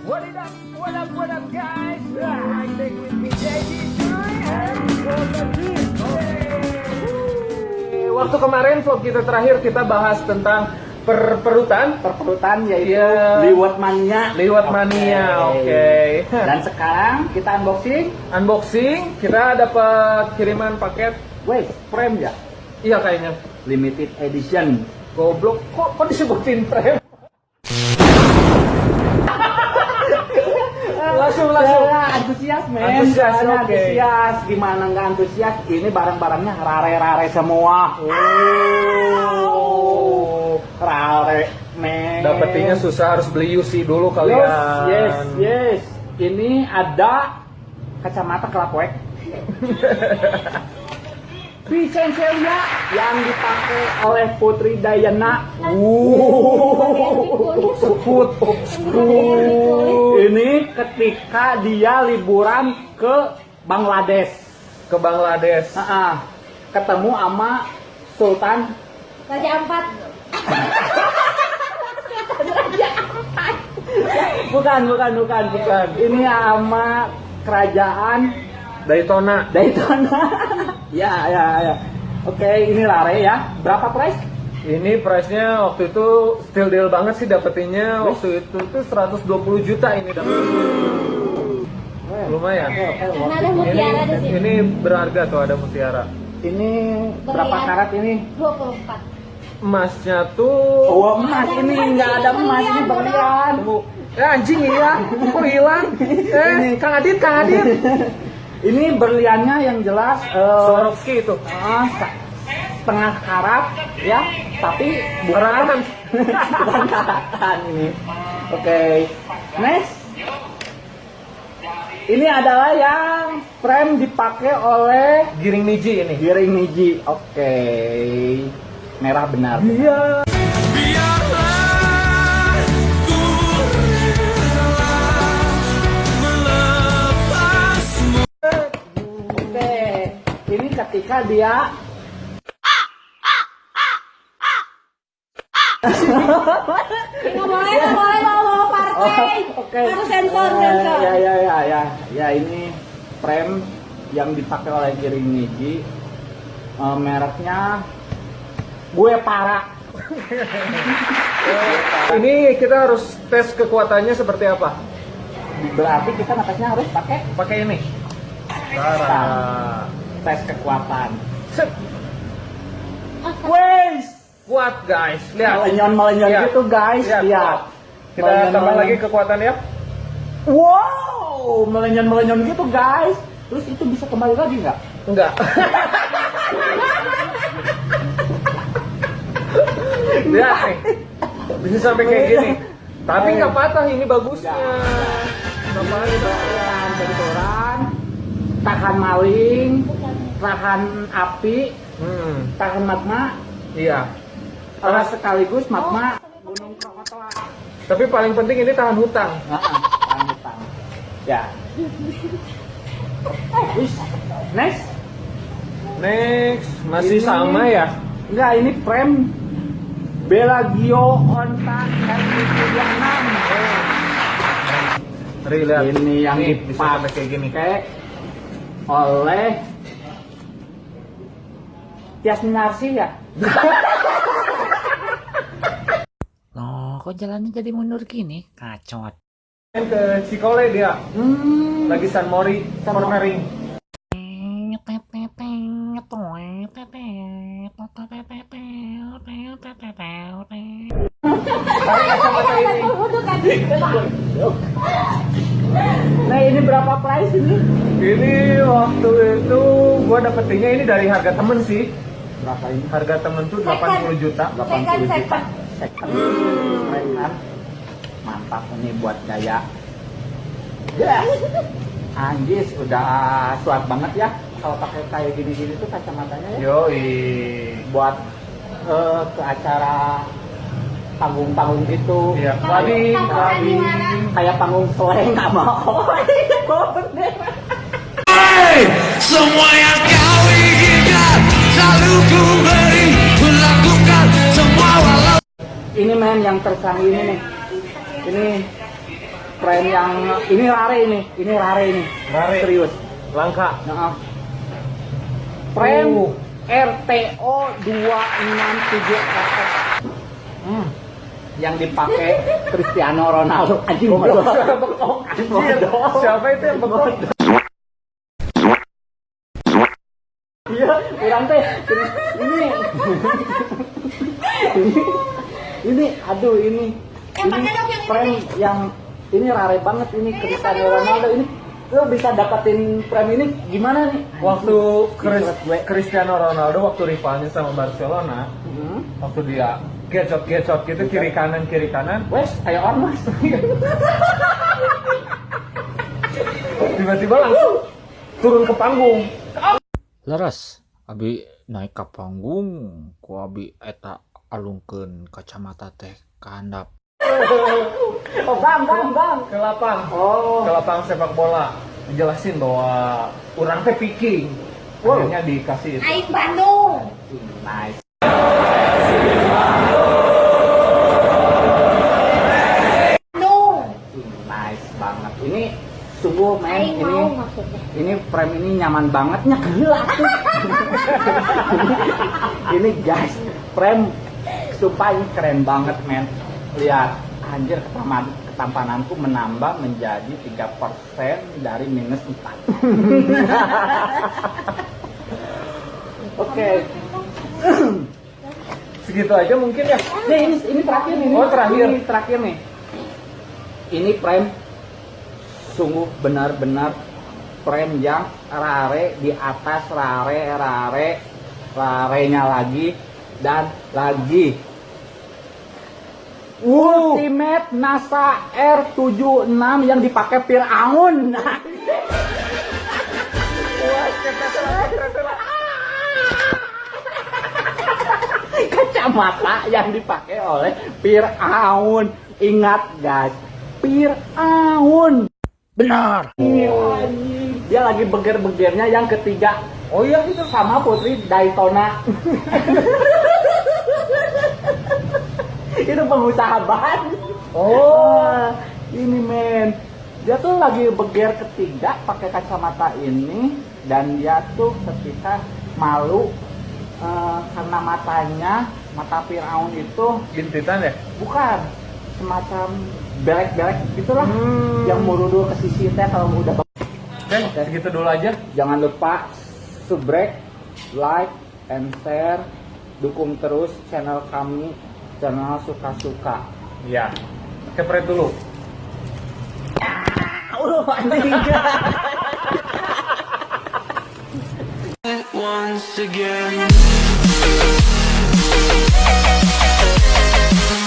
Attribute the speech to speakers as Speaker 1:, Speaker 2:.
Speaker 1: What up, guys? I take with me JD Joy and Waktu kemarin vlog kita terakhir kita bahas tentang perperutan
Speaker 2: yaitu
Speaker 1: Iya.
Speaker 2: liwat mania.
Speaker 1: Oke.
Speaker 2: Dan sekarang kita
Speaker 1: Unboxing, kita dapat kiriman paket.
Speaker 2: wait, frame ya,
Speaker 1: Iya kayaknya.
Speaker 2: limited edition.
Speaker 1: Goblok, kok disebutin frame? langsung.
Speaker 2: Antusias, men.
Speaker 1: Antusias,
Speaker 2: Soalnya
Speaker 1: oke.
Speaker 2: antusias. Gimana nggak antusias? Ini barang-barangnya rare semua. Rare, men.
Speaker 1: Dapetinnya susah, harus beli UC dulu kalian.
Speaker 2: Yes. Ini ada kacamata kelakuek. Vincenzelia yang dipakai oleh Putri Dayana. Ini ketika dia liburan ke Bangladesh. Ketemu sama Sultan
Speaker 3: Raja Ampat.
Speaker 2: bukan. Ini sama kerajaan
Speaker 1: Daytona.
Speaker 2: Ya. Oke, ini rare ya. Berapa price?
Speaker 1: Ini price-nya waktu itu still deal banget sih dapetinnya. Waktu itu tuh 120 juta ini dapet. Lumayan.
Speaker 3: Karena ada mutiara di sini.
Speaker 1: Ini berharga tuh, ada mutiara.
Speaker 2: Ini berapa karat ini?
Speaker 3: 24.
Speaker 1: Emasnya tuh
Speaker 2: Emas ini nggak ada emas, ini berlian.
Speaker 1: anjing iya. Kok hilang? Kang Adit.
Speaker 2: Ini berliannya yang jelas
Speaker 1: Swarovski itu.
Speaker 2: setengah karat ya, tapi bukan karatan ini. Oke. Next. Ini adalah yang frame dipakai oleh
Speaker 1: Giring Niji ini.
Speaker 2: Giring Niji. Oke. Merah benar.
Speaker 1: Iya.
Speaker 2: Oke. Ini ketika dia
Speaker 3: Nggak boleh bawa partai.
Speaker 2: Oke.
Speaker 3: Harus sensor.
Speaker 2: Ya, ini frame yang dipakai oleh Giring Niji. Mereknya Gue Para.
Speaker 1: Ini kita harus tes kekuatannya seperti apa?
Speaker 2: Berarti kita ngetesnya harus
Speaker 1: Pakai ini.
Speaker 2: tes kekuatan.
Speaker 1: Set.
Speaker 2: Wes,
Speaker 1: Kuat guys, lihat.
Speaker 2: melenyon
Speaker 1: Lihat.
Speaker 2: gitu guys.
Speaker 1: Lihat.
Speaker 2: Lihat.
Speaker 1: Kita tambah lagi kekuatan ya.
Speaker 2: Wow, melenyon gitu guys. Terus itu bisa kembali lagi nggak?
Speaker 1: Enggak. Lihat nih. Bisa sampai kayak gini. Tapi nggak patah, ini bagusnya. Nggak patah.
Speaker 2: Benturan, tahan maling, tahan api, tahan magma,
Speaker 1: Iya.
Speaker 2: sekaligus magma Gunung Krakatoa.
Speaker 1: Tapi paling penting ini tahan hutang.
Speaker 2: Tahan hutang. Ya. Next.
Speaker 1: Next, masih
Speaker 2: Ini-
Speaker 1: sama ya?
Speaker 2: Enggak, ini frame Bellagio Onta R36.
Speaker 1: Ri, lihat.
Speaker 2: Ini yang
Speaker 1: Nih, bisa sampai kayak gini.
Speaker 2: dipakai oleh Tias Minarsi ya.
Speaker 4: Loh, kok jalannya jadi mundur gini? Kacot.
Speaker 1: Ke Cikole dia. Lagi San Mori, cornering. Tarik kacamata ini.
Speaker 2: Nah, ini berapa price ini?
Speaker 1: Ini waktu itu gua dapetinnya ini dari harga temen sih.
Speaker 2: Berapa ini?
Speaker 1: Harga temen tuh 80 juta.
Speaker 2: 80 juta.
Speaker 3: Second.
Speaker 2: Keren kan? Mantap ini buat gaya. Ya. Anjis, udah suat banget ya kalau pakai kayak gini-gini tuh kacamatanya ya.
Speaker 1: Yoi.
Speaker 2: Buat ke acara panggung-panggung gitu.
Speaker 1: Iya.
Speaker 2: Wadi, kayak panggung sore nggak mau.
Speaker 5: Semua yang kau inginkan selalu ku beri, ku lakukan semua walau.
Speaker 2: Ini men yang tercanggih ini nih. Ini frame yang ini rare ini
Speaker 1: Rare.
Speaker 2: serius.
Speaker 1: Langka.
Speaker 2: Nah, frame RTO 267 yang dipakai Cristiano Ronaldo. Anjing bodoh.
Speaker 1: Anjir, siapa itu yang bekok?
Speaker 2: Iya, kurang teh. Ini aduh ini frame yang ini rare banget ini Cristiano Ronaldo ini. Lo bisa dapetin frame ini gimana nih?
Speaker 1: Waktu Cristiano Ronaldo waktu rivalnya sama Barcelona, waktu dia gecot gitu kiri kanan,
Speaker 2: Wes, kayak ormas.
Speaker 1: tiba-tiba langsung turun ke panggung.
Speaker 4: Leres abi naik ke panggung ku abi eta alungkeun kacamata teh ka handap.
Speaker 2: Oh, bang.
Speaker 1: Ke lapang.
Speaker 2: Oh.
Speaker 1: Ke lapang sepak bola. Dijelasin bahwa orang teh piking.
Speaker 2: Wow.
Speaker 1: Akhirnya dikasih itu.
Speaker 3: Aing Bandung.
Speaker 2: Nice.
Speaker 3: Bandung.
Speaker 2: Nice banget. Ini sungguh men,
Speaker 3: Aing
Speaker 2: ini
Speaker 3: mau maksudnya.
Speaker 2: ini frame ini nyaman bangetnya gila tuh. Ini guys, frame sumpah ini keren banget men. Lihat, anjir ketampananku menambah menjadi 3% dari minus 4. Oke.
Speaker 1: Segitu aja mungkin ya.
Speaker 2: Nih, ini terakhir nih.
Speaker 1: Oh, terakhir.
Speaker 2: Ini terakhir nih. Ini frame sungguh benar-benar frame yang rare di atas rarenya lagi dan lagi. Ultimate NASA R76 yang dipakai Fir'aun. Kacamata yang dipakai oleh Fir'aun. Ingat guys, Fir'aun.
Speaker 4: Benar.
Speaker 2: Dia lagi beger-begernya yang ketiga.
Speaker 1: Oh iya itu.
Speaker 2: Sama Putri Daytona. Itu pengusaha ban.
Speaker 1: Oh.
Speaker 2: Ini men. Dia tuh lagi beger ketiga pakai kacamata ini dan dia tuh ketika malu karena mata Fir'aun itu
Speaker 1: Bintitan ya?
Speaker 2: bukan semacam belek-belek gitulah yang merudul ke sisi teh kalau udah.
Speaker 1: Oke, segitu dulu aja.
Speaker 2: Jangan lupa subscribe, like, and share. Dukung terus channel kami, channel suka-suka.
Speaker 1: Iya. Kepret dulu.
Speaker 5: Once again.